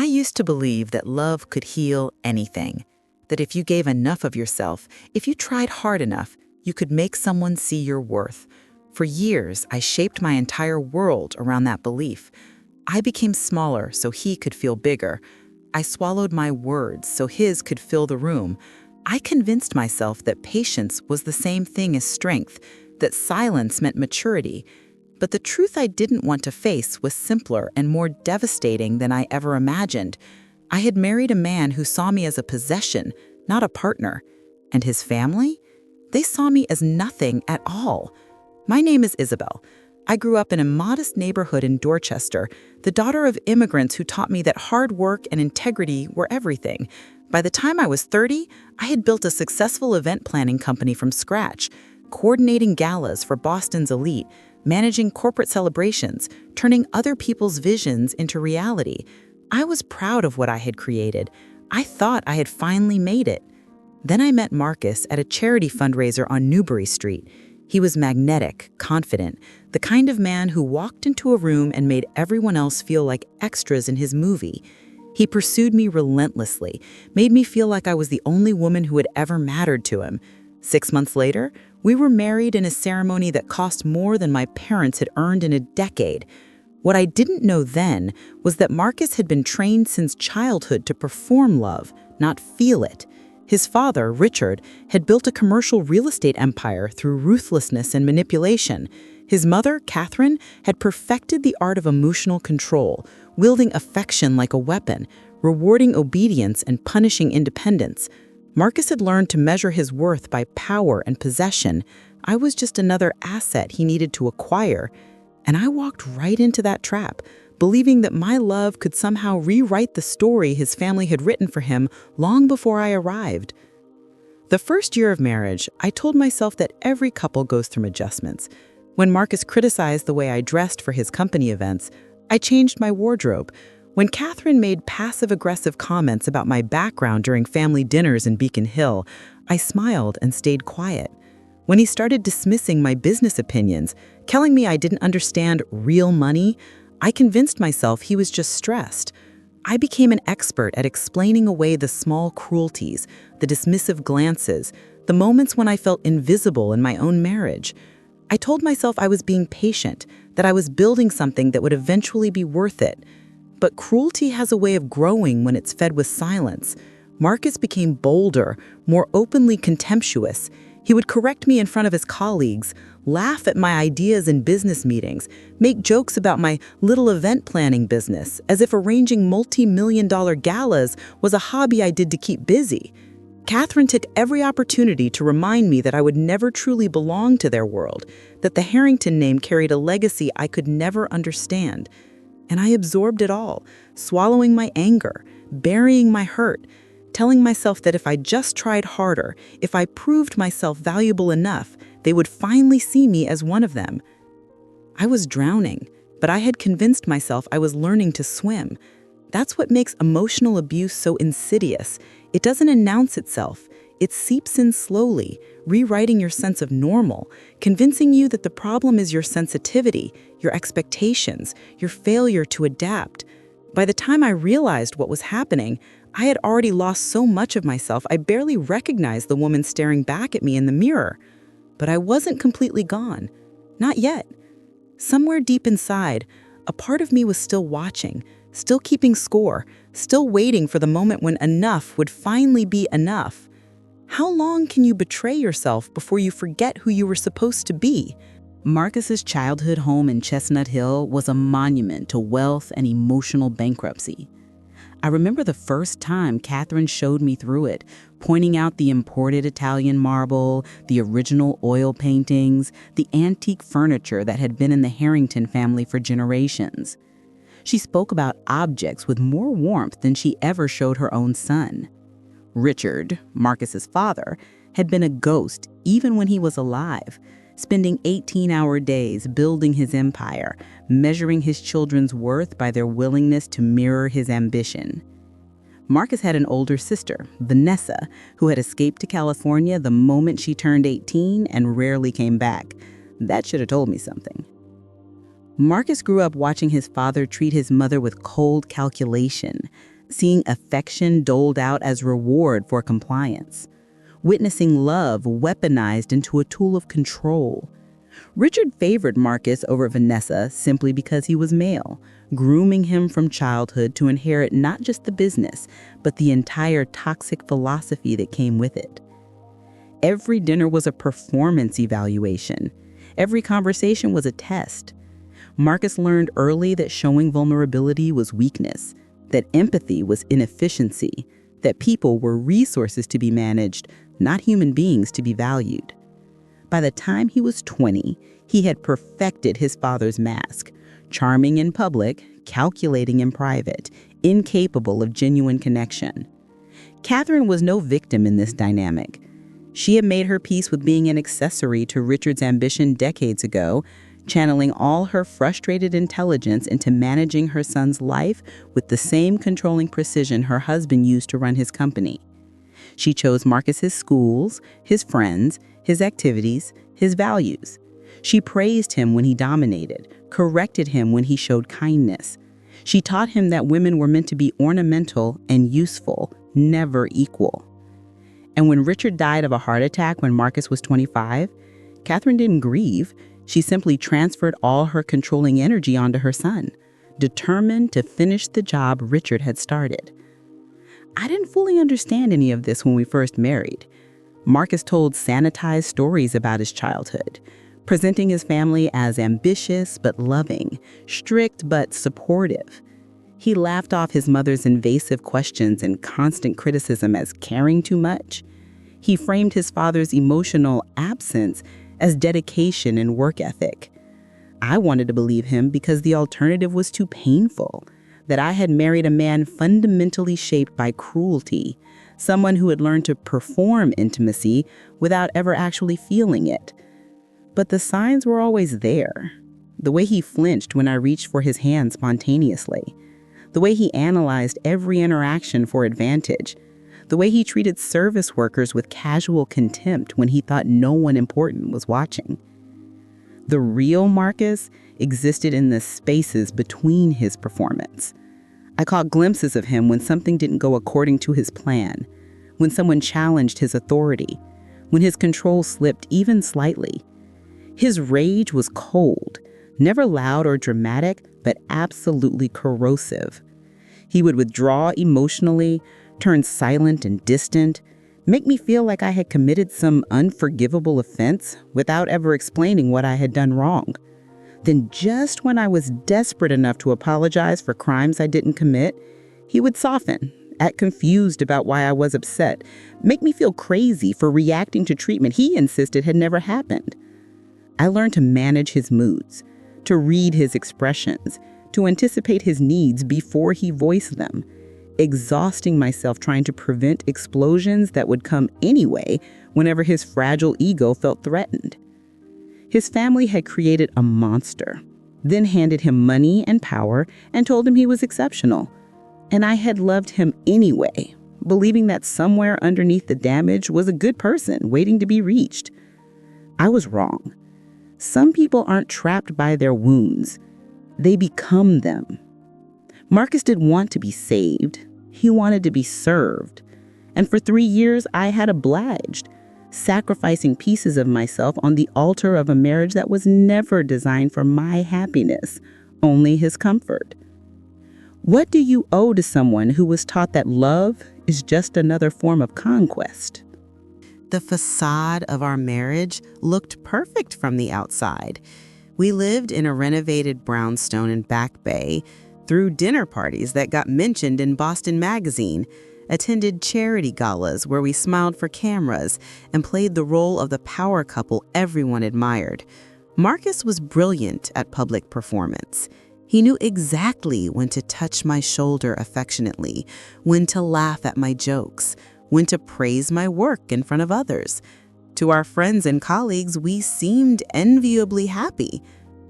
I used to believe that love could heal anything, that if you gave enough of yourself, if you tried hard enough, you could make someone see your worth. For years, I shaped my entire world around that belief. I became smaller so he could feel bigger. I swallowed my words so his could fill the room. I convinced myself that patience was the same thing as strength, that silence meant maturity. But the truth I didn't want to face was simpler and more devastating than I ever imagined. I had married a man who saw me as a possession, not a partner. And his family? They saw me as nothing at all. My name is Isabel. I grew up in a modest neighborhood in Dorchester, the daughter of immigrants who taught me that hard work and integrity were everything. By the time I was 30, I had built a successful event planning company from scratch, coordinating galas for Boston's elite, managing corporate celebrations, turning other people's visions into reality. I was proud of what I had created. I thought I had finally made it. Then I met Marcus at a charity fundraiser on Newbury Street. He was magnetic, confident, the kind of man who walked into a room and made everyone else feel like extras in his movie. He pursued me relentlessly, made me feel like I was the only woman who had ever mattered to him. 6 months later, we were married in a ceremony that cost more than my parents had earned in a decade. What I didn't know then was that Marcus had been trained since childhood to perform love, not feel it. His father, Richard, had built a commercial real estate empire through ruthlessness and manipulation. His mother, Catherine, had perfected the art of emotional control, wielding affection like a weapon, rewarding obedience and punishing independence. Marcus had learned to measure his worth by power and possession. I was just another asset he needed to acquire. And I walked right into that trap, believing that my love could somehow rewrite the story his family had written for him long before I arrived. The first year of marriage, I told myself that every couple goes through adjustments. When Marcus criticized the way I dressed for his company events, I changed my wardrobe. When Catherine made passive-aggressive comments about my background during family dinners in Beacon Hill, I smiled and stayed quiet. When he started dismissing my business opinions, telling me I didn't understand real money, I convinced myself he was just stressed. I became an expert at explaining away the small cruelties, the dismissive glances, the moments when I felt invisible in my own marriage. I told myself I was being patient, that I was building something that would eventually be worth it. But cruelty has a way of growing when it's fed with silence. Marcus became bolder, more openly contemptuous. He would correct me in front of his colleagues, laugh at my ideas in business meetings, make jokes about my little event planning business, as if arranging multi-million-dollar galas was a hobby I did to keep busy. Catherine took every opportunity to remind me that I would never truly belong to their world, that the Harrington name carried a legacy I could never understand. And I absorbed it all, swallowing my anger, burying my hurt, telling myself that if I just tried harder, if I proved myself valuable enough, they would finally see me as one of them. I was drowning, but I had convinced myself I was learning to swim. That's what makes emotional abuse so insidious. It doesn't announce itself. It seeps in slowly, rewriting your sense of normal, convincing you that the problem is your sensitivity, your expectations, your failure to adapt. By the time I realized what was happening, I had already lost so much of myself I barely recognized the woman staring back at me in the mirror. But I wasn't completely gone. Not yet. Somewhere deep inside, a part of me was still watching, still keeping score, still waiting for the moment when enough would finally be enough. How long can you betray yourself before you forget who you were supposed to be? Marcus's childhood home in Chestnut Hill was a monument to wealth and emotional bankruptcy. I remember the first time Catherine showed me through it, pointing out the imported Italian marble, the original oil paintings, the antique furniture that had been in the Harrington family for generations. She spoke about objects with more warmth than she ever showed her own son. Richard, Marcus's father, had been a ghost even when he was alive, spending 18-hour days building his empire, measuring his children's worth by their willingness to mirror his ambition. Marcus had an older sister, Vanessa, who had escaped to California the moment she turned 18 and rarely came back. That should have told me something. Marcus grew up watching his father treat his mother with cold calculation. seeing affection doled out as reward for compliance, witnessing love weaponized into a tool of control. Richard favored Marcus over Vanessa simply because he was male, grooming him from childhood to inherit not just the business, but the entire toxic philosophy that came with it. Every dinner was a performance evaluation. Every conversation was a test. Marcus learned early that showing vulnerability was weakness, that empathy was inefficiency, that people were resources to be managed, not human beings to be valued. By the time he was 20, he had perfected his father's mask, charming in public, calculating in private, incapable of genuine connection. Catherine was no victim in this dynamic. She had made her peace with being an accessory to Richard's ambition decades ago, channeling all her frustrated intelligence into managing her son's life with the same controlling precision her husband used to run his company. She chose Marcus's schools, his friends, his activities, his values. She praised him when he dominated, corrected him when he showed kindness. She taught him that women were meant to be ornamental and useful, never equal. And when Richard died of a heart attack when Marcus was 25, Catherine didn't grieve. She simply transferred all her controlling energy onto her son, determined to finish the job Richard had started. I didn't fully understand any of this when we first married. Marcus told sanitized stories about his childhood, presenting his family as ambitious but loving, strict but supportive. He laughed off his mother's invasive questions and constant criticism as caring too much. He framed his father's emotional absence as dedication and work ethic. I wanted to believe him because the alternative was too painful, that I had married a man fundamentally shaped by cruelty, someone who had learned to perform intimacy without ever actually feeling it. But the signs were always there. The way he flinched when I reached for his hand spontaneously, the way he analyzed every interaction for advantage, the way he treated service workers with casual contempt when he thought no one important was watching. The real Marcus existed in the spaces between his performance. I caught glimpses of him when something didn't go according to his plan, when someone challenged his authority, when his control slipped even slightly. His rage was cold, never loud or dramatic, but absolutely corrosive. He would withdraw emotionally, turn silent and distant, make me feel like I had committed some unforgivable offense without ever explaining what I had done wrong. Then just when I was desperate enough to apologize for crimes I didn't commit, he would soften, act confused about why I was upset, make me feel crazy for reacting to treatment he insisted had never happened. I learned to manage his moods, to read his expressions, to anticipate his needs before he voiced them, exhausting myself trying to prevent explosions that would come anyway whenever his fragile ego felt threatened. His family had created a monster, then handed him money and power and told him he was exceptional. And I had loved him anyway, believing that somewhere underneath the damage was a good person waiting to be reached. I was wrong. Some people aren't trapped by their wounds. They become them. Marcus didn't want to be saved. He wanted to be served. And for 3 years, I had obliged, sacrificing pieces of myself on the altar of a marriage that was never designed for my happiness, only his comfort. What do you owe to someone who was taught that love is just another form of conquest? The facade of our marriage looked perfect from the outside. We lived in a renovated brownstone in Back Bay, threw dinner parties that got mentioned in Boston Magazine, attended charity galas where we smiled for cameras, and played the role of the power couple everyone admired. Marcus was brilliant at public performance. He knew exactly when to touch my shoulder affectionately, when to laugh at my jokes, when to praise my work in front of others. To our friends and colleagues, we seemed enviably happy.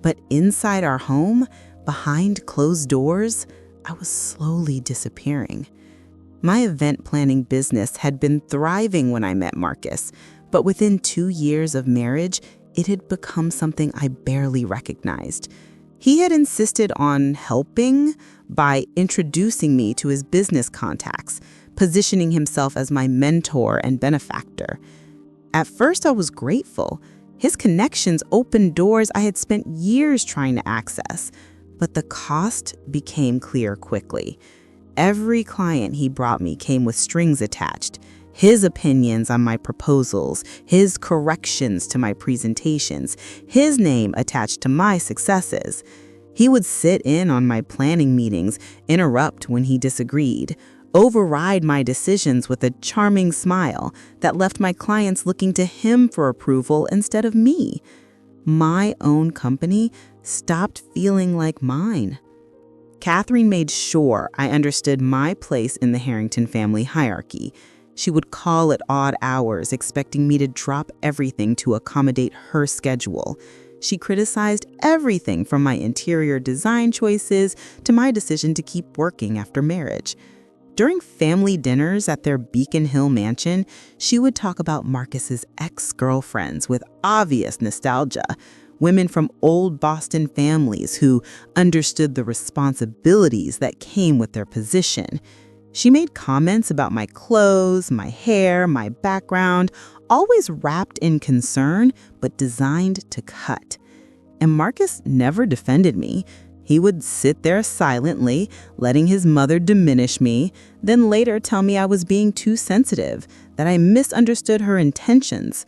But inside our home, behind closed doors, I was slowly disappearing. My event planning business had been thriving when I met Marcus, but within 2 years of marriage, it had become something I barely recognized. He had insisted on helping by introducing me to his business contacts, positioning himself as my mentor and benefactor. At first, I was grateful. His connections opened doors I had spent years trying to access, but the cost became clear quickly. Every client he brought me came with strings attached. His opinions on my proposals, his corrections to my presentations, his name attached to my successes. He would sit in on my planning meetings, interrupt when he disagreed, override my decisions with a charming smile that left my clients looking to him for approval instead of me. My own company stopped feeling like mine. Catherine made sure I understood my place in the Harrington family hierarchy. She would call at odd hours, expecting me to drop everything to accommodate her schedule. She criticized everything from my interior design choices to my decision to keep working after marriage. During family dinners at their Beacon Hill mansion, she would talk about Marcus's ex-girlfriends with obvious nostalgia, women from old Boston families who understood the responsibilities that came with their position. She made comments about my clothes, my hair, my background, always wrapped in concern, but designed to cut. And Marcus never defended me. He would sit there silently, letting his mother diminish me, then later tell me I was being too sensitive, that I misunderstood her intentions.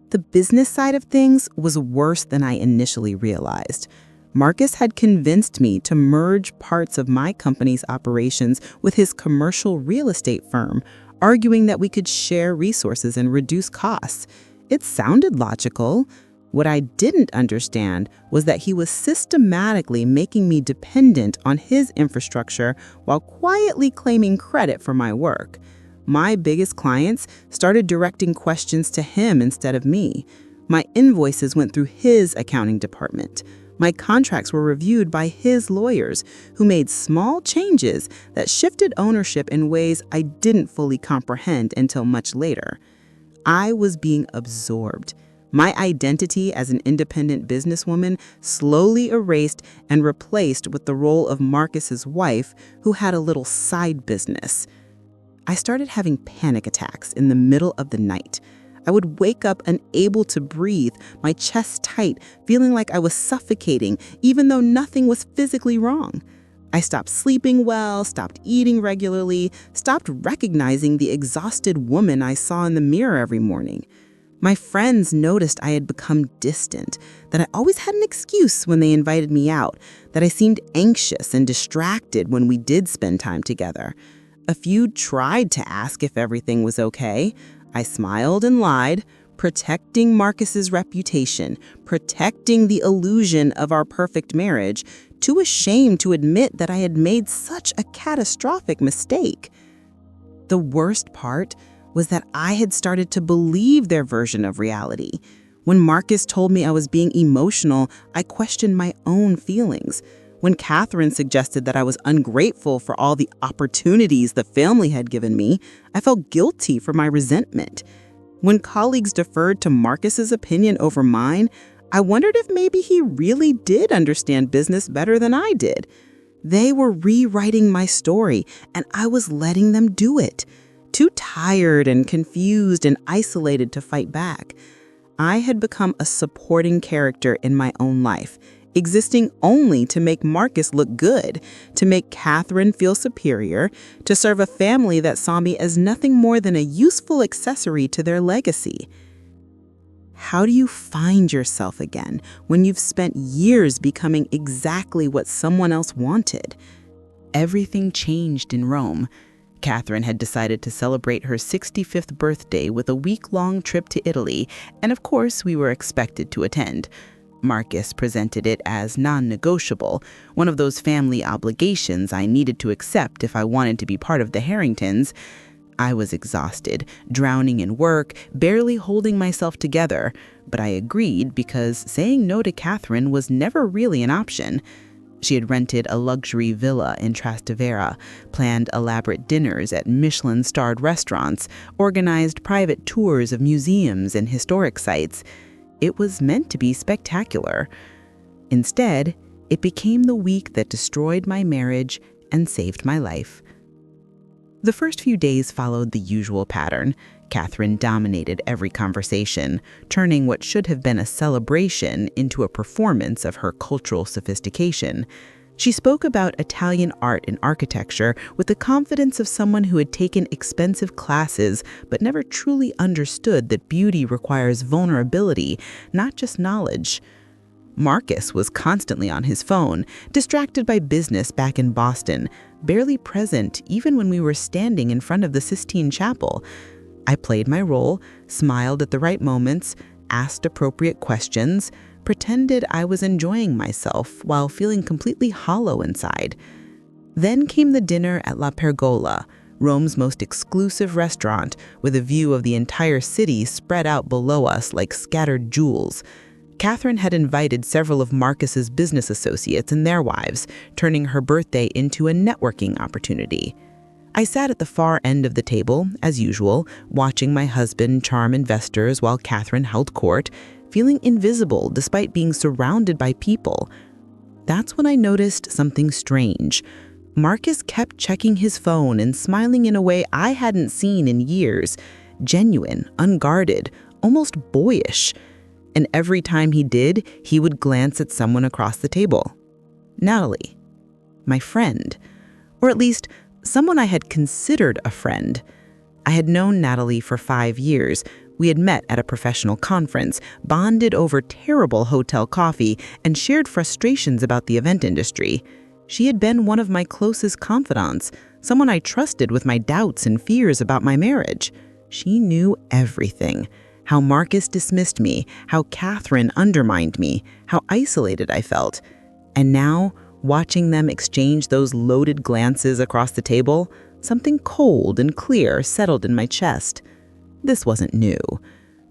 The business side of things was worse than I initially realized. Marcus had convinced me to merge parts of my company's operations with his commercial real estate firm, arguing that we could share resources and reduce costs. It sounded logical. What I didn't understand was that he was systematically making me dependent on his infrastructure while quietly claiming credit for my work. My biggest clients started directing questions to him instead of me. My invoices went through his accounting department. My contracts were reviewed by his lawyers, who made small changes that shifted ownership in ways I didn't fully comprehend until much later. I was being absorbed. My identity as an independent businesswoman slowly erased and replaced with the role of Marcus's wife, who had a little side business. I started having panic attacks in the middle of the night. I would wake up unable to breathe, my chest tight, feeling like I was suffocating, even though nothing was physically wrong. I stopped sleeping well, stopped eating regularly, stopped recognizing the exhausted woman I saw in the mirror every morning. My friends noticed I had become distant, that I always had an excuse when they invited me out, that I seemed anxious and distracted when we did spend time together. A few tried to ask if everything was okay. I smiled and lied, protecting Marcus's reputation, protecting the illusion of our perfect marriage, too ashamed to admit that I had made such a catastrophic mistake. The worst part was that I had started to believe their version of reality. When Marcus told me I was being emotional, I questioned my own feelings. When Catherine suggested that I was ungrateful for all the opportunities the family had given me, I felt guilty for my resentment. When colleagues deferred to Marcus's opinion over mine, I wondered if maybe he really did understand business better than I did. They were rewriting my story, and I was letting them do it. Too tired and confused and isolated to fight back. I had become a supporting character in my own life, existing only to make Marcus look good, to make Catherine feel superior, to serve a family that saw me as nothing more than a useful accessory to their legacy. How do you find yourself again when you've spent years becoming exactly what someone else wanted? Everything changed in Rome. Catherine had decided to celebrate her 65th birthday with a week-long trip to Italy, and of course we were expected to attend. Marcus presented it as non-negotiable, one of those family obligations I needed to accept if I wanted to be part of the Harringtons. I was exhausted, drowning in work, barely holding myself together, but I agreed because saying no to Catherine was never really an option. She had rented a luxury villa in Trastevere, planned elaborate dinners at Michelin-starred restaurants, organized private tours of museums and historic sites. It was meant to be spectacular. Instead, It became the week that destroyed my marriage and saved my life. The first few days followed the usual pattern. Catherine dominated every conversation, turning what should have been a celebration into a performance of her cultural sophistication. She spoke about Italian art and architecture with the confidence of someone who had taken expensive classes but never truly understood that beauty requires vulnerability, not just knowledge. Marcus was constantly on his phone, distracted by business back in Boston, barely present even when we were standing in front of the Sistine Chapel. I played my role, smiled at the right moments, asked appropriate questions, pretended I was enjoying myself while feeling completely hollow inside. Then came the dinner at La Pergola, Rome's most exclusive restaurant, with a view of the entire city spread out below us like scattered jewels. Catherine had invited several of Marcus's business associates and their wives, turning her birthday into a networking opportunity. I sat at the far end of the table, as usual, watching my husband charm investors while Catherine held court, feeling invisible despite being surrounded by people. That's when I noticed something strange. Marcus kept checking his phone and smiling in a way I hadn't seen in years. Genuine, unguarded, almost boyish. And every time he did, he would glance at someone across the table. Natalie. My friend. Or at least, someone I had considered a friend. I had known Natalie for 5 years. We had met at a professional conference, bonded over terrible hotel coffee, and shared frustrations about the event industry. She had been one of my closest confidants, someone I trusted with my doubts and fears about my marriage. She knew everything. How Marcus dismissed me, how Catherine undermined me, how isolated I felt. And now, watching them exchange those loaded glances across the table, something cold and clear settled in my chest. This wasn't new.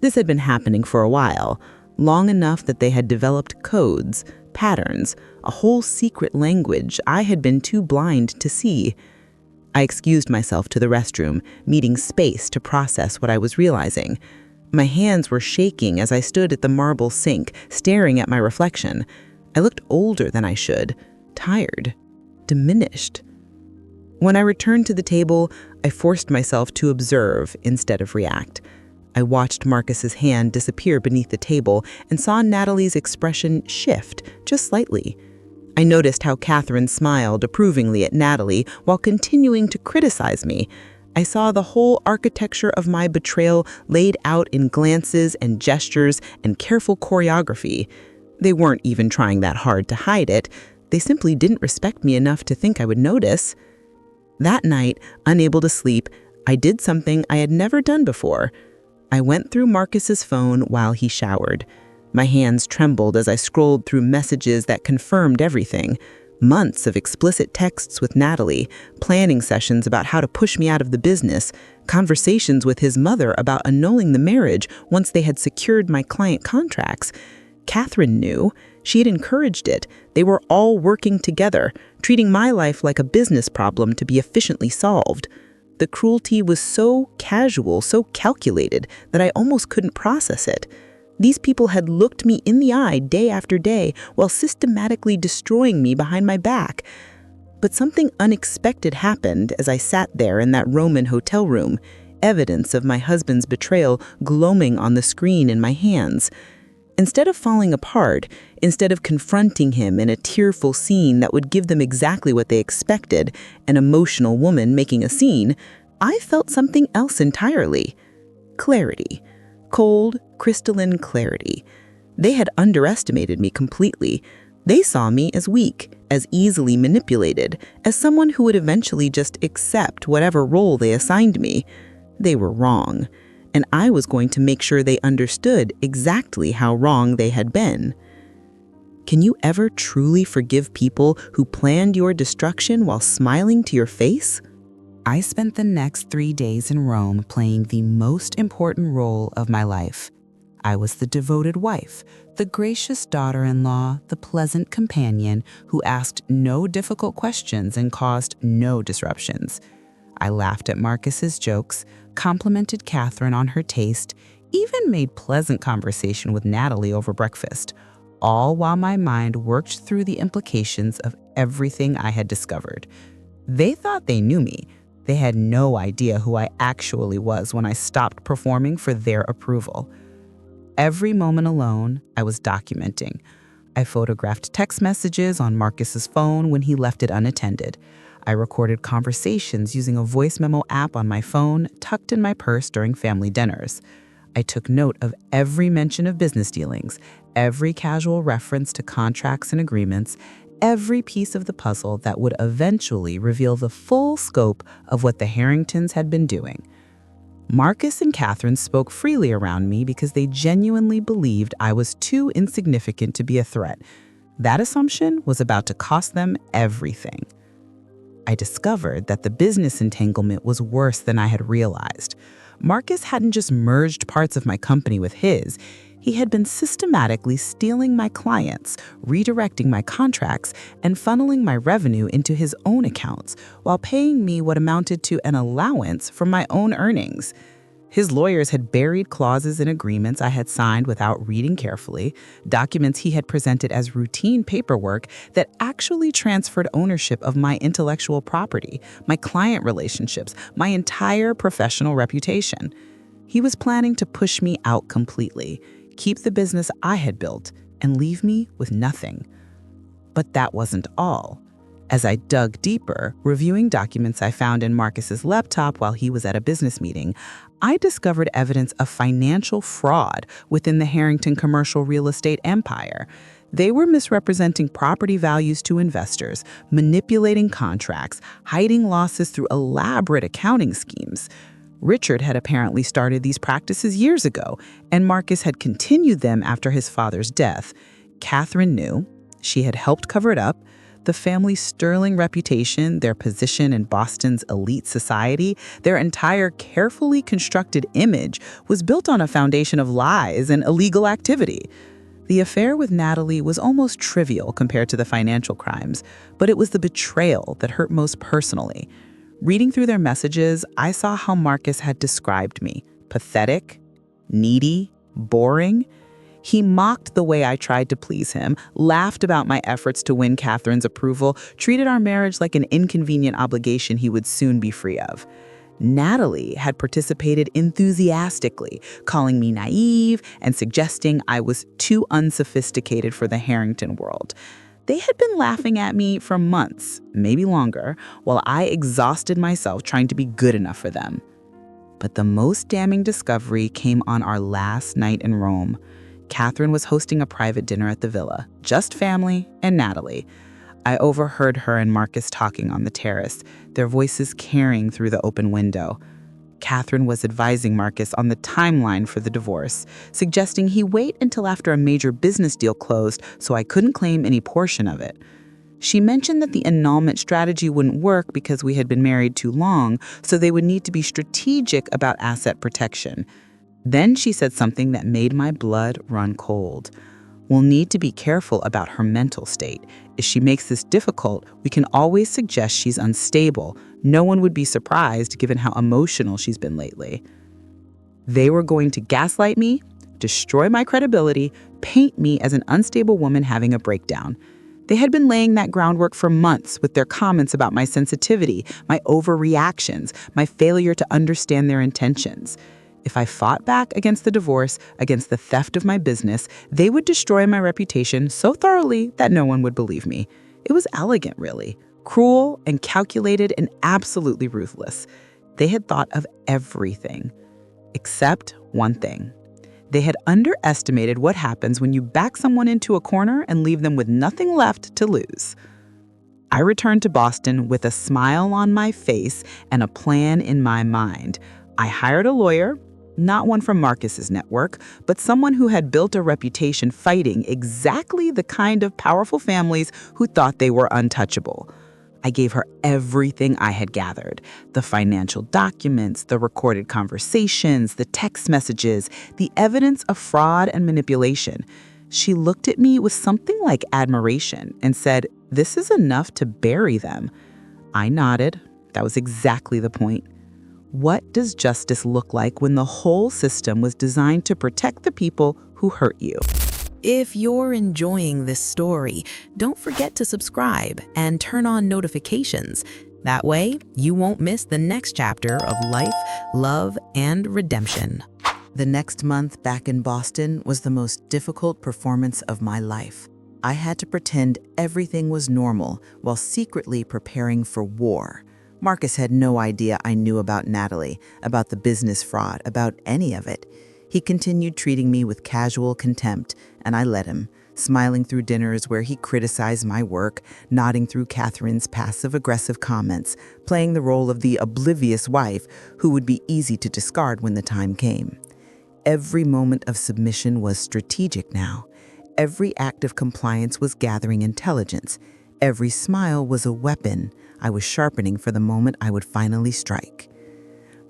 This had been happening for a while, long enough that they had developed codes, patterns, a whole secret language I had been too blind to see. I excused myself to the restroom, needing space to process what I was realizing. My hands were shaking as I stood at the marble sink, staring at my reflection. I looked older than I should, tired, diminished. When I returned to the table, I forced myself to observe instead of react. I watched Marcus's hand disappear beneath the table and saw Natalie's expression shift just slightly. I noticed how Catherine smiled approvingly at Natalie while continuing to criticize me. I saw the whole architecture of my betrayal laid out in glances and gestures and careful choreography. They weren't even trying that hard to hide it. They simply didn't respect me enough to think I would notice. That night, unable to sleep, I did something I had never done before. I went through Marcus's phone while he showered. My hands trembled as I scrolled through messages that confirmed everything. Months of explicit texts with Natalie, planning sessions about how to push me out of the business, conversations with his mother about annulling the marriage once they had secured my client contracts. Catherine knew. She had encouraged it. They were all working together, treating my life like a business problem to be efficiently solved. The cruelty was so casual, so calculated, that I almost couldn't process it. These people had looked me in the eye day after day while systematically destroying me behind my back. But something unexpected happened as I sat there in that Roman hotel room, evidence of my husband's betrayal gloaming on the screen in my hands. Instead of falling apart, instead of confronting him in a tearful scene that would give them exactly what they expected, an emotional woman making a scene, I felt something else entirely. Clarity. Cold, crystalline clarity. They had underestimated me completely. They saw me as weak, as easily manipulated, as someone who would eventually just accept whatever role they assigned me. They were wrong, and I was going to make sure they understood exactly how wrong they had been. Can you ever truly forgive people who planned your destruction while smiling to your face? I spent the next 3 days in Rome playing the most important role of my life. I was the devoted wife, the gracious daughter-in-law, the pleasant companion who asked no difficult questions and caused no disruptions. I laughed at Marcus's jokes, complimented Catherine on her taste, even made pleasant conversation with Natalie over breakfast, all while my mind worked through the implications of everything I had discovered. They thought they knew me. They had no idea who I actually was when I stopped performing for their approval. Every moment alone, I was documenting. I photographed text messages on Marcus's phone when he left it unattended. I recorded conversations using a voice memo app on my phone tucked in my purse during family dinners. I took note of every mention of business dealings, every casual reference to contracts and agreements, every piece of the puzzle that would eventually reveal the full scope of what the Harringtons had been doing. Marcus and Catherine spoke freely around me because they genuinely believed I was too insignificant to be a threat. That assumption was about to cost them everything. I discovered that the business entanglement was worse than I had realized. Marcus hadn't just merged parts of my company with his. He had been systematically stealing my clients, redirecting my contracts, and funneling my revenue into his own accounts while paying me what amounted to an allowance from my own earnings. His lawyers had buried clauses in agreements I had signed without reading carefully, documents he had presented as routine paperwork that actually transferred ownership of my intellectual property, my client relationships, my entire professional reputation. He was planning to push me out completely, keep the business I had built, and leave me with nothing. But that wasn't all. As I dug deeper, reviewing documents I found in Marcus's laptop while he was at a business meeting, I discovered evidence of financial fraud within the Harrington commercial real estate empire. They were misrepresenting property values to investors, manipulating contracts, hiding losses through elaborate accounting schemes. Richard had apparently started these practices years ago, and Marcus had continued them after his father's death. Catherine knew. She had helped cover it up. The family's sterling reputation, their position in Boston's elite society, their entire carefully constructed image was built on a foundation of lies and illegal activity. The affair with Natalie was almost trivial compared to the financial crimes, but it was the betrayal that hurt most personally. Reading through their messages, I saw how Marcus had described me: pathetic, needy, boring. He mocked the way I tried to please him, laughed about my efforts to win Catherine's approval, treated our marriage like an inconvenient obligation he would soon be free of. Natalie had participated enthusiastically, calling me naive and suggesting I was too unsophisticated for the Harrington world. They had been laughing at me for months, maybe longer, while I exhausted myself trying to be good enough for them. But the most damning discovery came on our last night in Rome. Catherine was hosting a private dinner at the villa, just family and Natalie. I overheard her and Marcus talking on the terrace, their voices carrying through the open window. Catherine was advising Marcus on the timeline for the divorce, suggesting he wait until after a major business deal closed so I couldn't claim any portion of it. She mentioned that the annulment strategy wouldn't work because we had been married too long, so they would need to be strategic about asset protection. Then she said something that made my blood run cold. We'll need to be careful about her mental state. If she makes this difficult, we can always suggest she's unstable. No one would be surprised given how emotional she's been lately. They were going to gaslight me, destroy my credibility, paint me as an unstable woman having a breakdown. They had been laying that groundwork for months with their comments about my sensitivity, my overreactions, my failure to understand their intentions. If I fought back against the divorce, against the theft of my business, they would destroy my reputation so thoroughly that no one would believe me. It was elegant, really. Cruel and calculated and absolutely ruthless. They had thought of everything, except one thing. They had underestimated what happens when you back someone into a corner and leave them with nothing left to lose. I returned to Boston with a smile on my face and a plan in my mind. I hired a lawyer. Not one from Marcus's network, but someone who had built a reputation fighting exactly the kind of powerful families who thought they were untouchable. I gave her everything I had gathered: the financial documents, the recorded conversations, the text messages, the evidence of fraud and manipulation. She looked at me with something like admiration and said, "This is enough to bury them." I nodded. That was exactly the point. What does justice look like when the whole system was designed to protect the people who hurt you? If you're enjoying this story, don't forget to subscribe and turn on notifications. That way, you won't miss the next chapter of life, love, and redemption. The next month back in Boston was the most difficult performance of my life. I had to pretend everything was normal while secretly preparing for war. Marcus had no idea I knew about Natalie, about the business fraud, about any of it. He continued treating me with casual contempt, and I let him, smiling through dinners where he criticized my work, nodding through Catherine's passive-aggressive comments, playing the role of the oblivious wife who would be easy to discard when the time came. Every moment of submission was strategic now. Every act of compliance was gathering intelligence. Every smile was a weapon I was sharpening for the moment I would finally strike.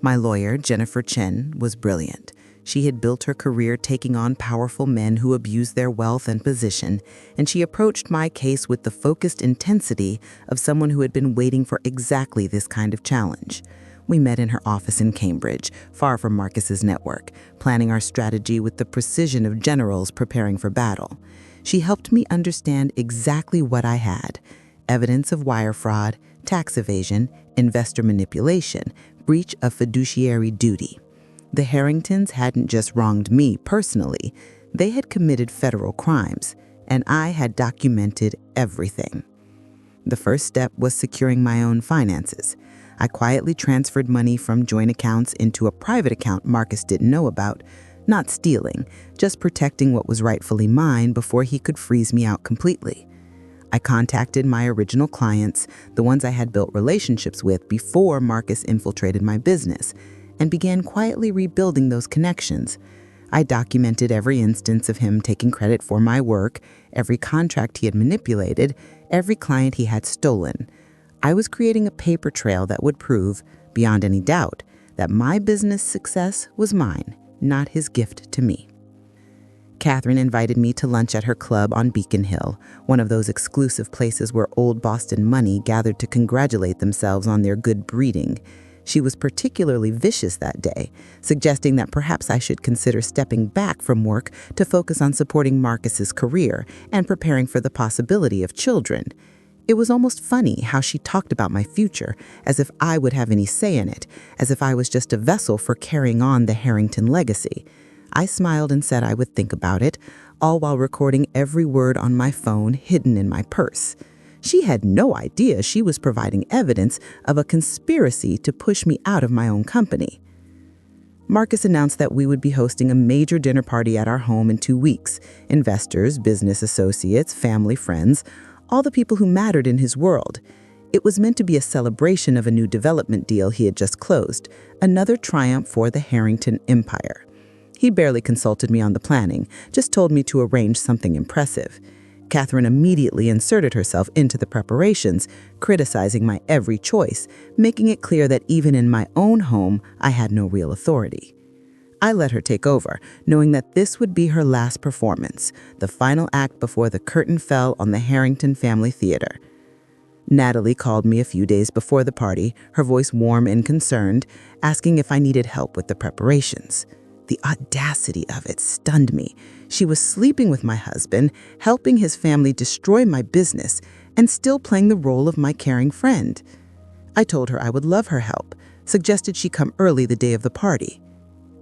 My lawyer, Jennifer Chen, was brilliant. She had built her career taking on powerful men who abused their wealth and position, and she approached my case with the focused intensity of someone who had been waiting for exactly this kind of challenge. We met in her office in Cambridge, far from Marcus's network, planning our strategy with the precision of generals preparing for battle. She helped me understand exactly what I had: evidence of wire fraud, tax evasion, investor manipulation, breach of fiduciary duty. The Harringtons hadn't just wronged me personally, they had committed federal crimes, and I had documented everything. The first step was securing my own finances. I quietly transferred money from joint accounts into a private account Marcus didn't know about, not stealing, just protecting what was rightfully mine before he could freeze me out completely. I contacted my original clients, the ones I had built relationships with before Marcus infiltrated my business, and began quietly rebuilding those connections. I documented every instance of him taking credit for my work, every contract he had manipulated, every client he had stolen. I was creating a paper trail that would prove, beyond any doubt, that my business success was mine, not his gift to me. Catherine invited me to lunch at her club on Beacon Hill, one of those exclusive places where old Boston money gathered to congratulate themselves on their good breeding. She was particularly vicious that day, suggesting that perhaps I should consider stepping back from work to focus on supporting Marcus's career and preparing for the possibility of children. It was almost funny how she talked about my future, as if I would have any say in it, as if I was just a vessel for carrying on the Harrington legacy. I smiled and said I would think about it, all while recording every word on my phone hidden in my purse. She had no idea she was providing evidence of a conspiracy to push me out of my own company. Marcus announced that we would be hosting a major dinner party at our home in 2 weeks. Investors, business associates, family, friends, all the people who mattered in his world. It was meant to be a celebration of a new development deal he had just closed, another triumph for the Harrington empire. He barely consulted me on the planning, just told me to arrange something impressive. Catherine immediately inserted herself into the preparations, criticizing my every choice, making it clear that even in my own home, I had no real authority. I let her take over, knowing that this would be her last performance, the final act before the curtain fell on the Harrington family theater. Natalie called me a few days before the party, her voice warm and concerned, asking if I needed help with the preparations. The audacity of it stunned me. She was sleeping with my husband, helping his family destroy my business, and still playing the role of my caring friend. I told her I would love her help, suggested she come early the day of the party.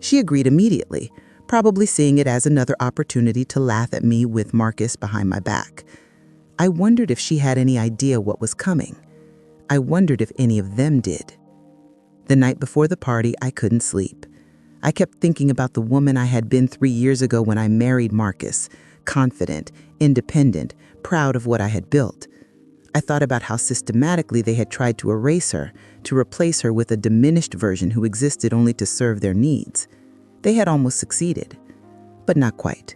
She agreed immediately, probably seeing it as another opportunity to laugh at me with Marcus behind my back. I wondered if she had any idea what was coming. I wondered if any of them did. The night before the party, I couldn't sleep. I kept thinking about the woman I had been 3 years ago when I married Marcus, confident, independent, proud of what I had built. I thought about how systematically they had tried to erase her, to replace her with a diminished version who existed only to serve their needs. They had almost succeeded, but not quite.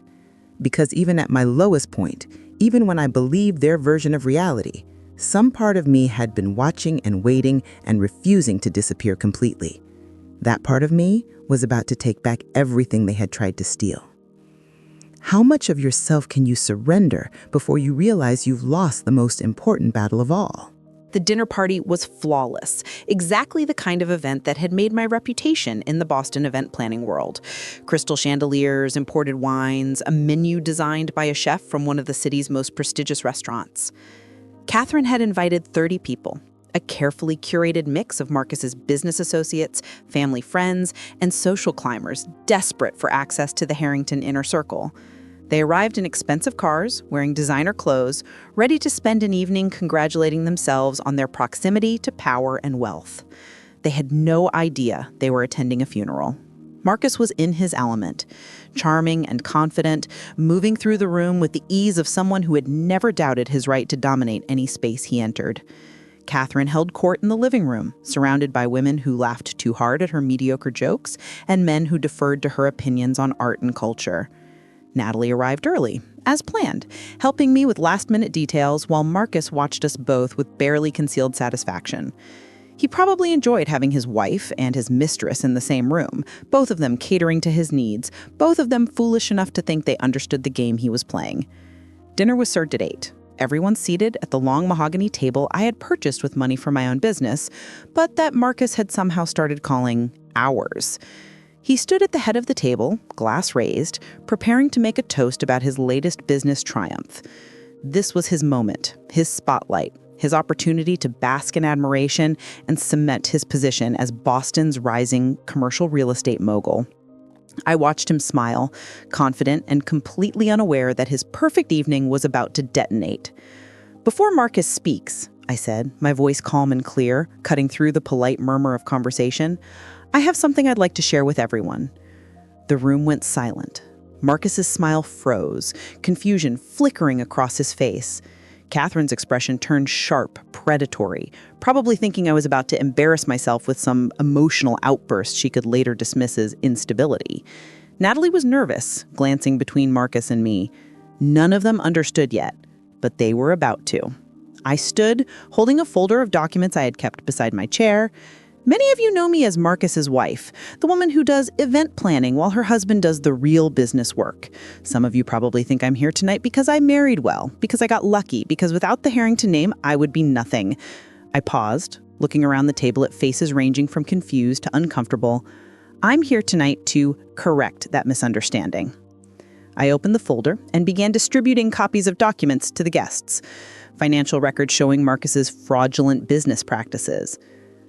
Because even at my lowest point, even when I believed their version of reality, some part of me had been watching and waiting and refusing to disappear completely. That part of me was about to take back everything they had tried to steal. How much of yourself can you surrender before you realize you've lost the most important battle of all? The dinner party was flawless, exactly the kind of event that had made my reputation in the Boston event planning world. Crystal chandeliers, imported wines, a menu designed by a chef from one of the city's most prestigious restaurants. Catherine had invited 30 people, a carefully curated mix of Marcus's business associates, family friends, and social climbers desperate for access to the Harrington inner circle. They arrived in expensive cars, wearing designer clothes, ready to spend an evening congratulating themselves on their proximity to power and wealth. They had no idea they were attending a funeral. Marcus was in his element, charming and confident, moving through the room with the ease of someone who had never doubted his right to dominate any space he entered. Catherine held court in the living room, surrounded by women who laughed too hard at her mediocre jokes and men who deferred to her opinions on art and culture. Natalie arrived early, as planned, helping me with last-minute details while Marcus watched us both with barely concealed satisfaction. He probably enjoyed having his wife and his mistress in the same room, both of them catering to his needs, both of them foolish enough to think they understood the game he was playing. Dinner was served at 8. Everyone seated at the long mahogany table I had purchased with money from my own business, but that Marcus had somehow started calling ours. He stood at the head of the table, glass raised, preparing to make a toast about his latest business triumph. This was his moment, his spotlight, his opportunity to bask in admiration and cement his position as Boston's rising commercial real estate mogul. I watched him smile, confident and completely unaware that his perfect evening was about to detonate. "Before Marcus speaks," I said, my voice calm and clear, cutting through the polite murmur of conversation, "I have something I'd like to share with everyone." The room went silent. Marcus's smile froze, confusion flickering across his face. Catherine's expression turned sharp, predatory, probably thinking I was about to embarrass myself with some emotional outburst she could later dismiss as instability. Natalie was nervous, glancing between Marcus and me. None of them understood yet, but they were about to. I stood, holding a folder of documents I had kept beside my chair. Many of you know me as Marcus's wife, the woman who does event planning while her husband does the real business work. Some of you probably think I'm here tonight because I married well, because I got lucky, because without the Harrington name, I would be nothing. I paused, looking around the table at faces ranging from confused to uncomfortable. I'm here tonight to correct that misunderstanding. I opened the folder and began distributing copies of documents to the guests. Financial records showing Marcus's fraudulent business practices.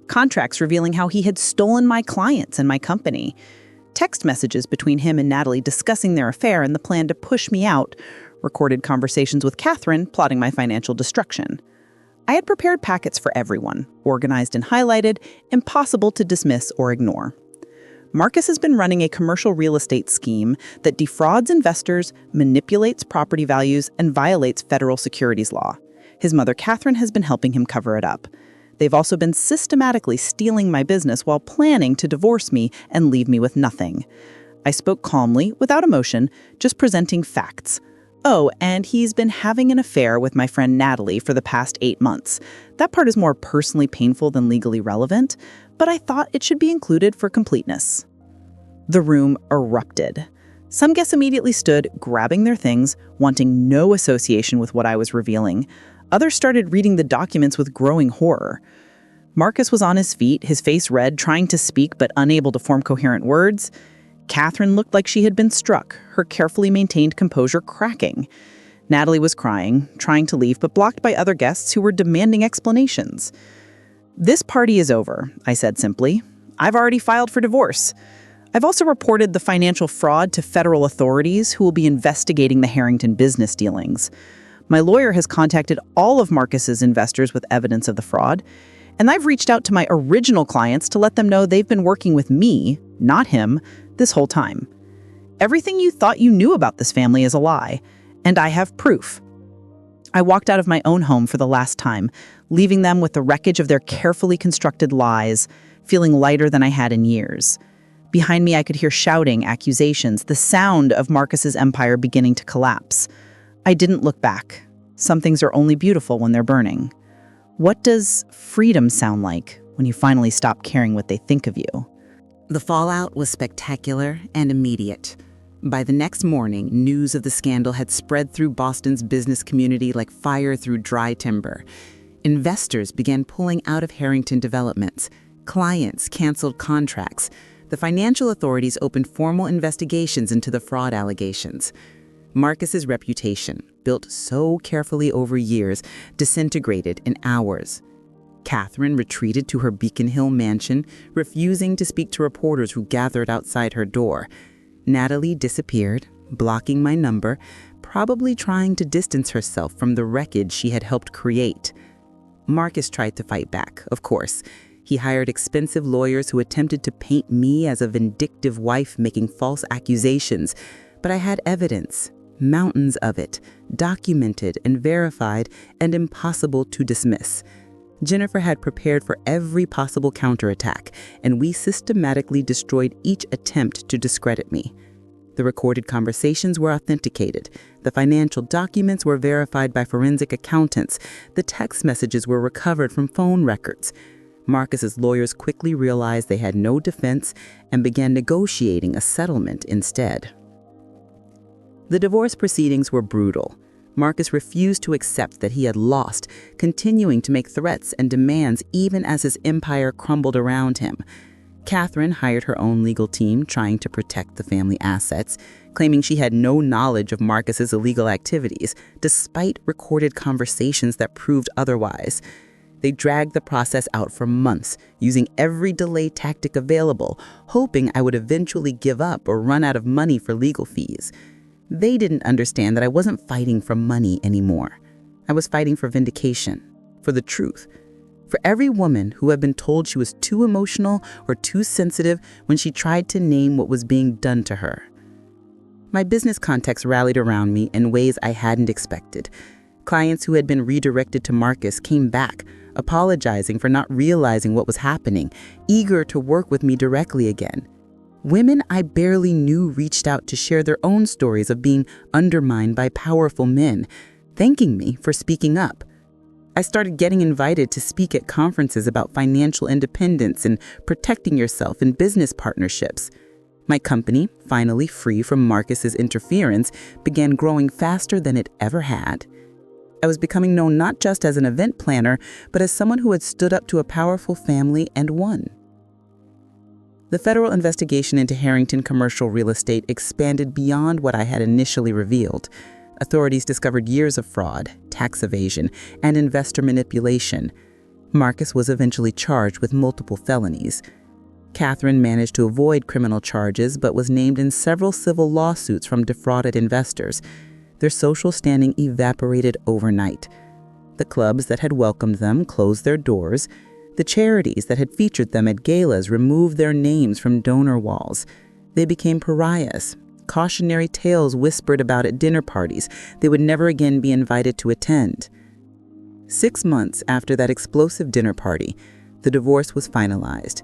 Contracts revealing how he had stolen my clients and my company. Text messages between him and Natalie discussing their affair and the plan to push me out. Recorded conversations with Catherine plotting my financial destruction. I had prepared packets for everyone, organized and highlighted, impossible to dismiss or ignore. Marcus has been running a commercial real estate scheme that defrauds investors, manipulates property values, and violates federal securities law. His mother, Catherine, has been helping him cover it up. They've also been systematically stealing my business while planning to divorce me and leave me with nothing. I spoke calmly, without emotion, just presenting facts. Oh, and he's been having an affair with my friend Natalie for the past 8 months. That part is more personally painful than legally relevant, but I thought it should be included for completeness. The room erupted. Some guests immediately stood, grabbing their things, wanting no association with what I was revealing. Others started reading the documents with growing horror. Marcus was on his feet, his face red, trying to speak but unable to form coherent words. Catherine looked like she had been struck, her carefully maintained composure cracking. Natalie was crying, trying to leave, but blocked by other guests who were demanding explanations. "This party is over," I said simply. "I've already filed for divorce. I've also reported the financial fraud to federal authorities who will be investigating the Harrington business dealings. My lawyer has contacted all of Marcus's investors with evidence of the fraud, and I've reached out to my original clients to let them know they've been working with me, not him, this whole time. Everything you thought you knew about this family is a lie, and I have proof." I walked out of my own home for the last time, leaving them with the wreckage of their carefully constructed lies, feeling lighter than I had in years. Behind me, I could hear shouting, accusations, the sound of Marcus's empire beginning to collapse. I didn't look back. Some things are only beautiful when they're burning. What does freedom sound like when you finally stop caring what they think of you? The fallout was spectacular and immediate. By the next morning, news of the scandal had spread through Boston's business community like fire through dry timber. Investors began pulling out of Harrington developments. Clients canceled contracts. The financial authorities opened formal investigations into the fraud allegations. Marcus's reputation, built so carefully over years, disintegrated in hours. Catherine retreated to her Beacon Hill mansion, refusing to speak to reporters who gathered outside her door. Natalie disappeared, blocking my number, probably trying to distance herself from the wreckage she had helped create. Marcus tried to fight back, of course. He hired expensive lawyers who attempted to paint me as a vindictive wife making false accusations, but I had evidence, mountains of it, documented and verified and impossible to dismiss. Jennifer had prepared for every possible counterattack, and we systematically destroyed each attempt to discredit me. The recorded conversations were authenticated. The financial documents were verified by forensic accountants. The text messages were recovered from phone records. Marcus's lawyers quickly realized they had no defense and began negotiating a settlement instead. The divorce proceedings were brutal. Marcus refused to accept that he had lost, continuing to make threats and demands even as his empire crumbled around him. Catherine hired her own legal team, trying to protect the family assets, claiming she had no knowledge of Marcus's illegal activities, despite recorded conversations that proved otherwise. They dragged the process out for months, using every delay tactic available, hoping I would eventually give up or run out of money for legal fees. They didn't understand that I wasn't fighting for money anymore. I was fighting for vindication, for the truth. For every woman who had been told she was too emotional or too sensitive when she tried to name what was being done to her. My business contacts rallied around me in ways I hadn't expected. Clients who had been redirected to Marcus came back, apologizing for not realizing what was happening, eager to work with me directly again. Women I barely knew reached out to share their own stories of being undermined by powerful men, thanking me for speaking up. I started getting invited to speak at conferences about financial independence and protecting yourself in business partnerships. My company, finally free from Marcus's interference, began growing faster than it ever had. I was becoming known not just as an event planner, but as someone who had stood up to a powerful family and won. The federal investigation into Harrington commercial real estate expanded beyond what I had initially revealed. Authorities discovered years of fraud, tax evasion, and investor manipulation. Marcus was eventually charged with multiple felonies. Catherine managed to avoid criminal charges but was named in several civil lawsuits from defrauded investors. Their social standing evaporated overnight. The clubs that had welcomed them closed their doors. The charities that had featured them at galas removed their names from donor walls. They became pariahs. Cautionary tales whispered about at dinner parties they would never again be invited to attend. 6 months after that explosive dinner party, the divorce was finalized.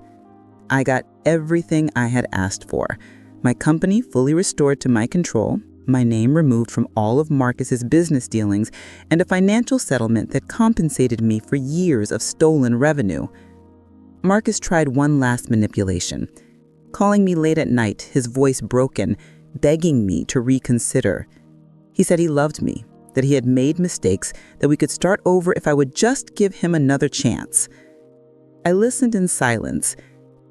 I got everything I had asked for. My company fully restored to my control, my name removed from all of Marcus's business dealings, and a financial settlement that compensated me for years of stolen revenue. Marcus tried one last manipulation, calling me late at night, his voice broken, begging me to reconsider. He said he loved me, that he had made mistakes, that we could start over if I would just give him another chance. I listened in silence,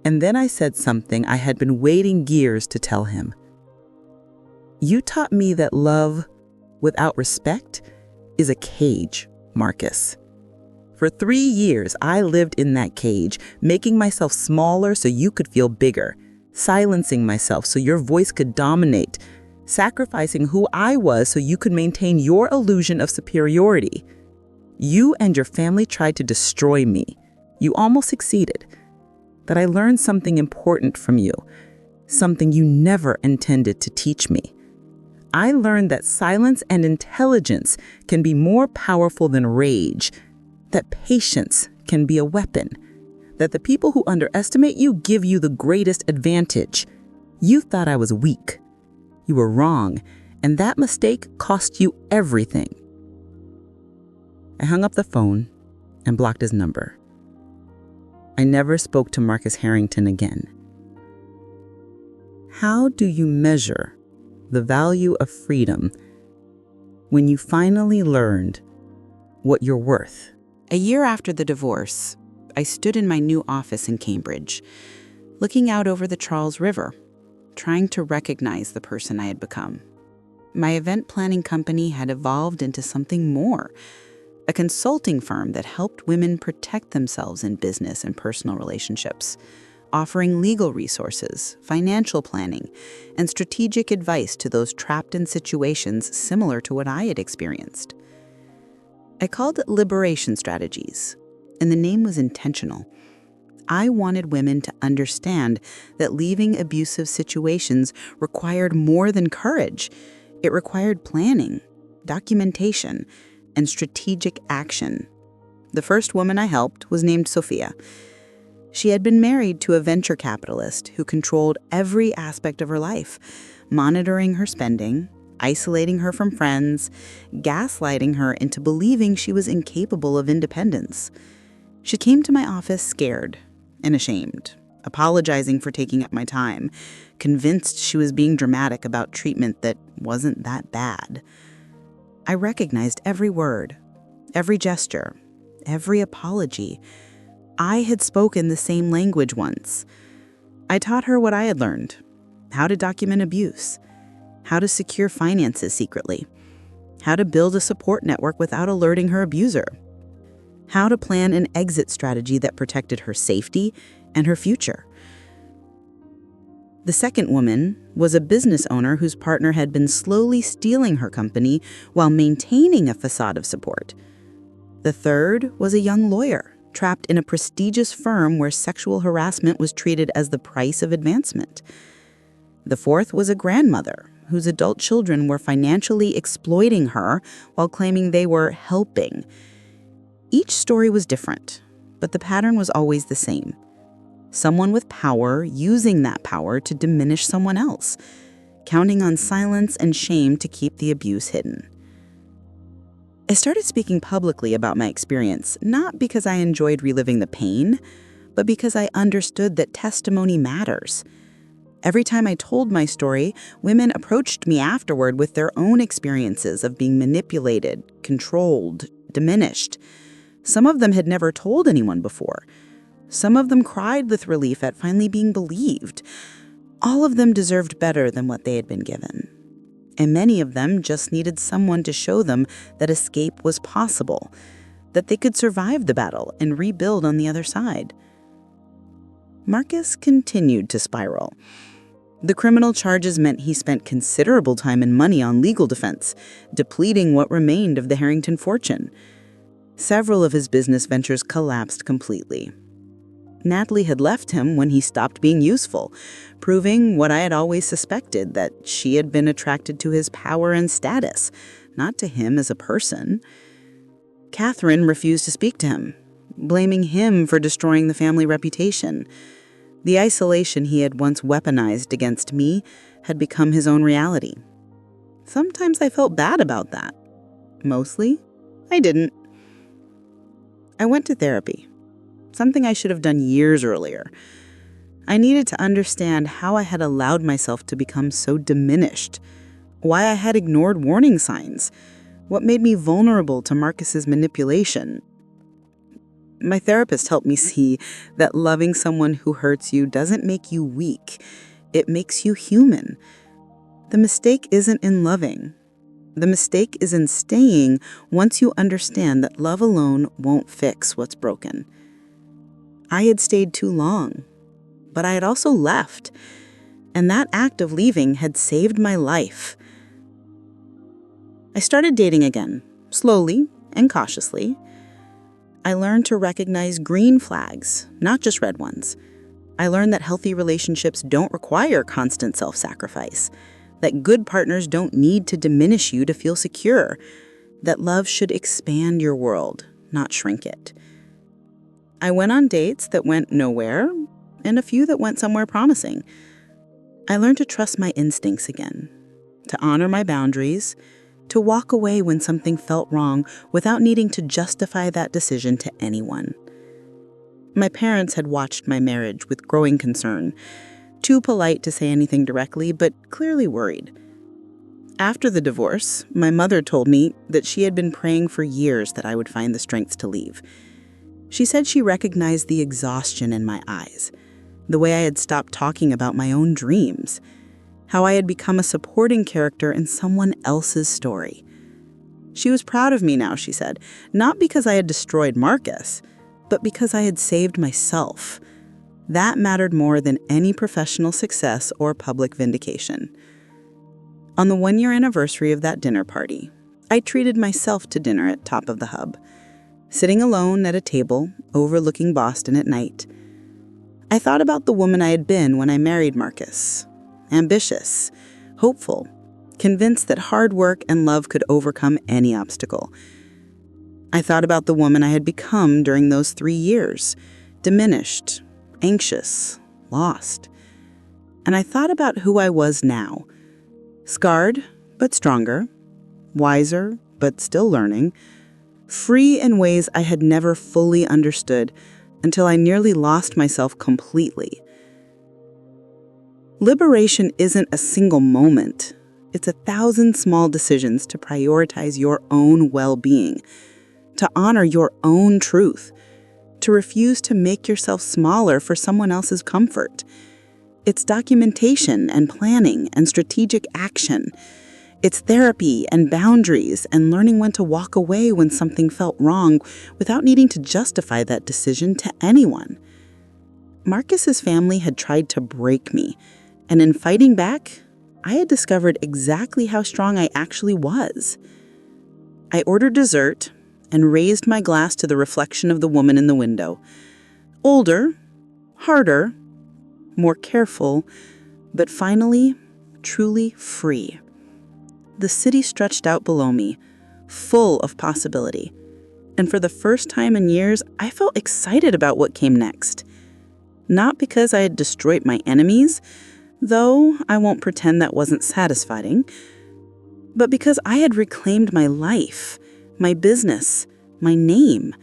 and then I said something I had been waiting years to tell him. You taught me that love, without respect, is a cage, Marcus. For 3 years, I lived in that cage, making myself smaller so you could feel bigger, silencing myself so your voice could dominate, sacrificing who I was so you could maintain your illusion of superiority. You and your family tried to destroy me. You almost succeeded. But I learned something important from you, something you never intended to teach me. I learned that silence and intelligence can be more powerful than rage, that patience can be a weapon, that the people who underestimate you give you the greatest advantage. You thought I was weak. You were wrong, and that mistake cost you everything. I hung up the phone and blocked his number. I never spoke to Marcus Harrington again. How do you measure the value of freedom when you finally learned what you're worth? A year after the divorce, I stood in my new office in Cambridge, looking out over the Charles River, trying to recognize the person I had become. My event planning company had evolved into something more, a consulting firm that helped women protect themselves in business and personal relationships, offering legal resources, financial planning, and strategic advice to those trapped in situations similar to what I had experienced. I called it Liberation Strategies, and the name was intentional. I wanted women to understand that leaving abusive situations required more than courage. It required planning, documentation, and strategic action. The first woman I helped was named Sophia. She had been married to a venture capitalist who controlled every aspect of her life, monitoring her spending, isolating her from friends, gaslighting her into believing she was incapable of independence. She came to my office scared and ashamed, apologizing for taking up my time, convinced she was being dramatic about treatment that wasn't that bad. I recognized every word, every gesture, every apology. I had spoken the same language once. I taught her what I had learned: how to document abuse, how to secure finances secretly, how to build a support network without alerting her abuser, how to plan an exit strategy that protected her safety and her future. The second woman was a business owner whose partner had been slowly stealing her company while maintaining a facade of support. The third was a young lawyer trapped in a prestigious firm where sexual harassment was treated as the price of advancement. The fourth was a grandmother whose adult children were financially exploiting her while claiming they were helping. Each story was different, but the pattern was always the same. Someone with power using that power to diminish someone else, counting on silence and shame to keep the abuse hidden. I started speaking publicly about my experience, not because I enjoyed reliving the pain, but because I understood that testimony matters. Every time I told my story, women approached me afterward with their own experiences of being manipulated, controlled, diminished. Some of them had never told anyone before. Some of them cried with relief at finally being believed. All of them deserved better than what they had been given. And many of them just needed someone to show them that escape was possible, that they could survive the battle and rebuild on the other side. Marcus continued to spiral. The criminal charges meant he spent considerable time and money on legal defense, depleting what remained of the Harrington fortune. Several of his business ventures collapsed completely. Natalie had left him when he stopped being useful, proving what I had always suspected, that she had been attracted to his power and status, not to him as a person. Catherine refused to speak to him, blaming him for destroying the family reputation. The isolation he had once weaponized against me had become his own reality. Sometimes I felt bad about that. Mostly, I didn't. I went to therapy. Something I should have done years earlier. I needed to understand how I had allowed myself to become so diminished, why I had ignored warning signs, what made me vulnerable to Marcus's manipulation. My therapist helped me see that loving someone who hurts you doesn't make you weak. It makes you human. The mistake isn't in loving. The mistake is in staying once you understand that love alone won't fix what's broken. I had stayed too long, but I had also left, and that act of leaving had saved my life. I started dating again, slowly and cautiously. I learned to recognize green flags, not just red ones. I learned that healthy relationships don't require constant self-sacrifice, that good partners don't need to diminish you to feel secure, that love should expand your world, not shrink it. I went on dates that went nowhere, and a few that went somewhere promising. I learned to trust my instincts again, to honor my boundaries, to walk away when something felt wrong without needing to justify that decision to anyone. My parents had watched my marriage with growing concern, too polite to say anything directly, but clearly worried. After the divorce, my mother told me that she had been praying for years that I would find the strength to leave. She said she recognized the exhaustion in my eyes, the way I had stopped talking about my own dreams, how I had become a supporting character in someone else's story. She was proud of me now, she said, not because I had destroyed Marcus, but because I had saved myself. That mattered more than any professional success or public vindication. On the 1-year anniversary of that dinner party, I treated myself to dinner at Top of the Hub, sitting alone at a table overlooking Boston at night. I thought about the woman I had been when I married Marcus. Ambitious, hopeful, convinced that hard work and love could overcome any obstacle. I thought about the woman I had become during those 3 years, diminished, anxious, lost. And I thought about who I was now, scarred but stronger, wiser but still learning, free in ways I had never fully understood until I nearly lost myself completely. Liberation isn't a single moment. It's 1,000 small decisions to prioritize your own well-being, to honor your own truth, to refuse to make yourself smaller for someone else's comfort. It's documentation and planning and strategic action. It's therapy and boundaries and learning when to walk away when something felt wrong without needing to justify that decision to anyone. Marcus's family had tried to break me, and in fighting back, I had discovered exactly how strong I actually was. I ordered dessert and raised my glass to the reflection of the woman in the window. Older, harder, more careful, but finally, truly free. The city stretched out below me, full of possibility. And for the first time in years, I felt excited about what came next. Not because I had destroyed my enemies, though I won't pretend that wasn't satisfying, but because I had reclaimed my life, my business, my name,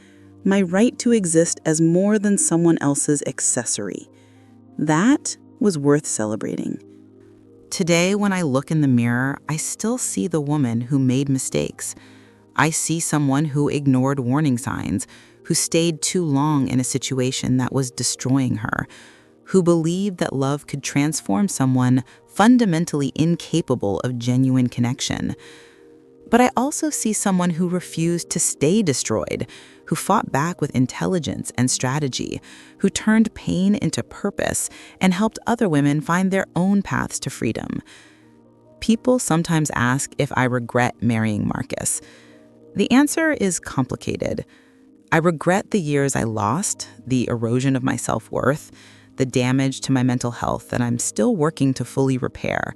my right to exist as more than someone else's accessory. That was worth celebrating. Today, when I look in the mirror, I still see the woman who made mistakes. I see someone who ignored warning signs, who stayed too long in a situation that was destroying her, who believed that love could transform someone fundamentally incapable of genuine connection. But I also see someone who refused to stay destroyed, who fought back with intelligence and strategy, who turned pain into purpose and helped other women find their own paths to freedom. People sometimes ask if I regret marrying Marcus. The answer is complicated. I regret the years I lost, the erosion of my self-worth, the damage to my mental health that I'm still working to fully repair.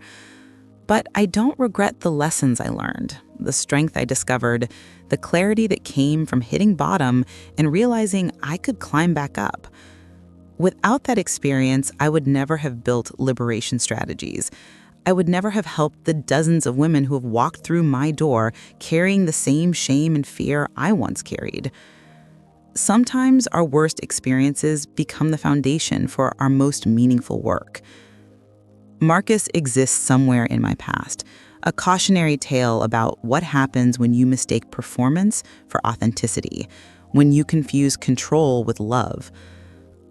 But I don't regret the lessons I learned, the strength I discovered, the clarity that came from hitting bottom and realizing I could climb back up. Without that experience, I would never have built liberation strategies. I would never have helped the dozens of women who have walked through my door carrying the same shame and fear I once carried. Sometimes our worst experiences become the foundation for our most meaningful work. Marcus exists somewhere in my past, a cautionary tale about what happens when you mistake performance for authenticity, when you confuse control with love.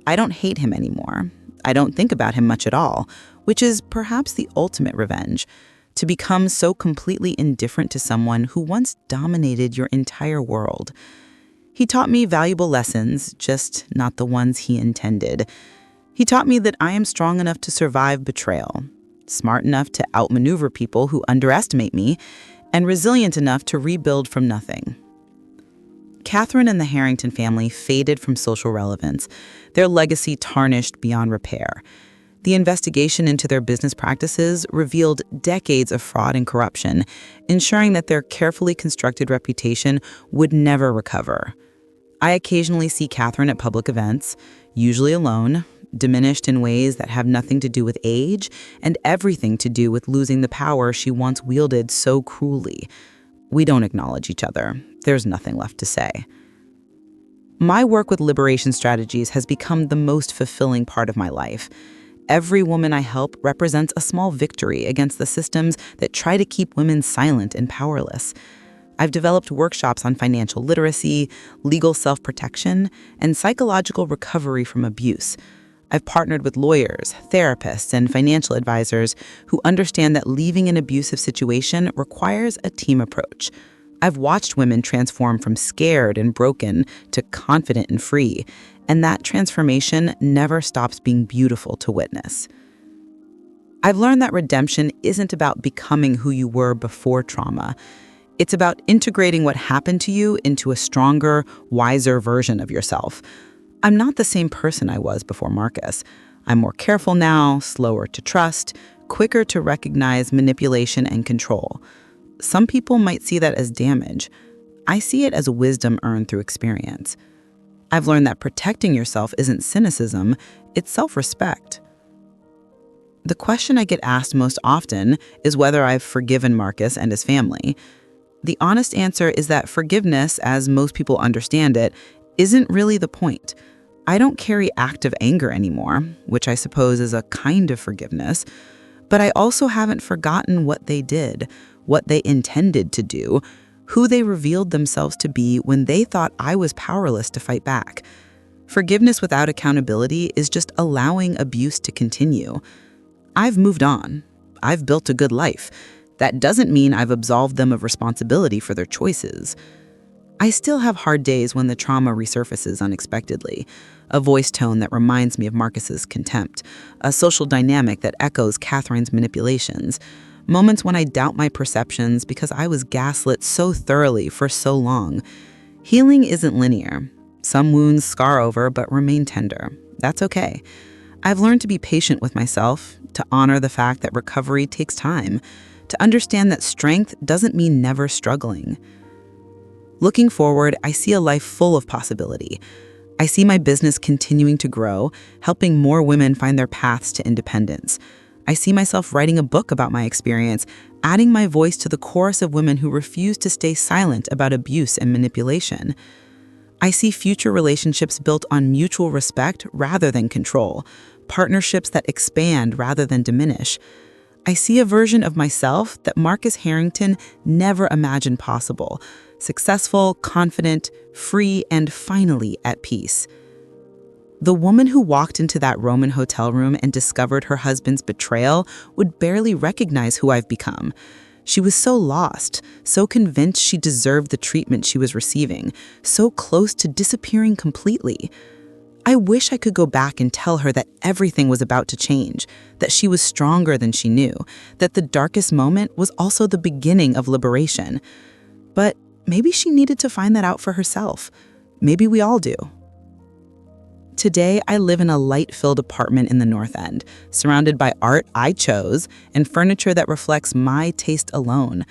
I don't hate him anymore. I don't think about him much at all, which is perhaps the ultimate revenge, to become so completely indifferent to someone who once dominated your entire world. He taught me valuable lessons, just not the ones he intended. He taught me that I am strong enough to survive betrayal, smart enough to outmaneuver people who underestimate me, and resilient enough to rebuild from nothing. Catherine and the Harrington family faded from social relevance, their legacy tarnished beyond repair. The investigation into their business practices revealed decades of fraud and corruption, ensuring that their carefully constructed reputation would never recover. I occasionally see Catherine at public events, usually alone, diminished in ways that have nothing to do with age and everything to do with losing the power she once wielded so cruelly. We don't acknowledge each other. There's nothing left to say. My work with liberation strategies has become the most fulfilling part of my life. Every woman I help represents a small victory against the systems that try to keep women silent and powerless. I've developed workshops on financial literacy, legal self-protection, and psychological recovery from abuse. I've partnered with lawyers, therapists, and financial advisors who understand that leaving an abusive situation requires a team approach. I've watched women transform from scared and broken to confident and free, and that transformation never stops being beautiful to witness. I've learned that redemption isn't about becoming who you were before trauma. It's about integrating what happened to you into a stronger, wiser version of yourself. I'm not the same person I was before Marcus. I'm more careful now, slower to trust, quicker to recognize manipulation and control. Some people might see that as damage. I see it as wisdom earned through experience. I've learned that protecting yourself isn't cynicism, it's self-respect. The question I get asked most often is whether I've forgiven Marcus and his family. The honest answer is that forgiveness, as most people understand it, isn't really the point. I don't carry active anger anymore, which I suppose is a kind of forgiveness, but I also haven't forgotten what they did, what they intended to do, who they revealed themselves to be when they thought I was powerless to fight back. Forgiveness without accountability is just allowing abuse to continue. I've moved on. I've built a good life. That doesn't mean I've absolved them of responsibility for their choices. I still have hard days when the trauma resurfaces unexpectedly, a voice tone that reminds me of Marcus's contempt, a social dynamic that echoes Catherine's manipulations, moments when I doubt my perceptions because I was gaslit so thoroughly for so long. Healing isn't linear. Some wounds scar over but remain tender. That's okay. I've learned to be patient with myself, to honor the fact that recovery takes time, to understand that strength doesn't mean never struggling. Looking forward, I see a life full of possibility. I see my business continuing to grow, helping more women find their paths to independence. I see myself writing a book about my experience, adding my voice to the chorus of women who refuse to stay silent about abuse and manipulation. I see future relationships built on mutual respect rather than control, partnerships that expand rather than diminish. I see a version of myself that Marcus Harrington never imagined possible, successful, confident, free, and finally at peace. The woman who walked into that Roman hotel room and discovered her husband's betrayal would barely recognize who I've become. She was so lost, so convinced she deserved the treatment she was receiving, so close to disappearing completely. I wish I could go back and tell her that everything was about to change, that she was stronger than she knew, that the darkest moment was also the beginning of liberation. But maybe she needed to find that out for herself. Maybe we all do. Today, I live in a light-filled apartment in the North End, surrounded by art I chose and furniture that reflects my taste alone.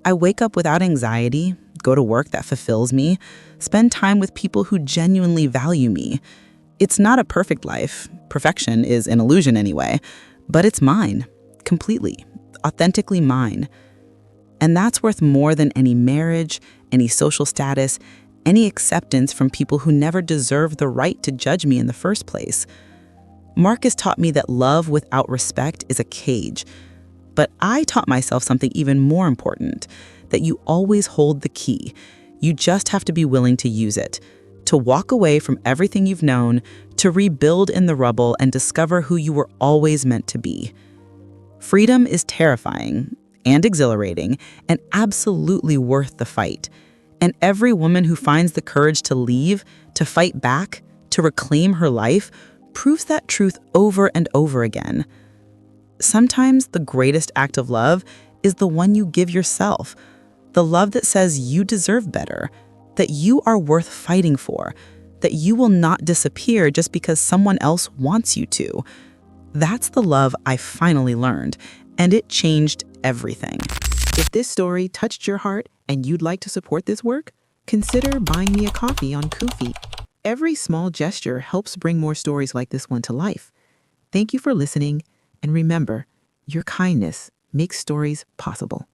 I wake up without anxiety, go to work that fulfills me, spend time with people who genuinely value me. It's not a perfect life. Perfection is an illusion anyway, but it's mine, completely, authentically mine. And that's worth more than any marriage, any social status, any acceptance from people who never deserved the right to judge me in the first place. Marcus taught me that love without respect is a cage. But I taught myself something even more important, that you always hold the key. You just have to be willing to use it, to walk away from everything you've known, to rebuild in the rubble and discover who you were always meant to be. Freedom is terrifying and exhilarating and absolutely worth the fight. And every woman who finds the courage to leave, to fight back, to reclaim her life, proves that truth over and over again. Sometimes the greatest act of love is the one you give yourself, the love that says you deserve better, that you are worth fighting for, that you will not disappear just because someone else wants you to. That's the love I finally learned, and it changed everything. If this story touched your heart and you'd like to support this work, consider buying me a coffee on Ko-fi. Every small gesture helps bring more stories like this one to life. Thank you for listening, and remember, your kindness makes stories possible.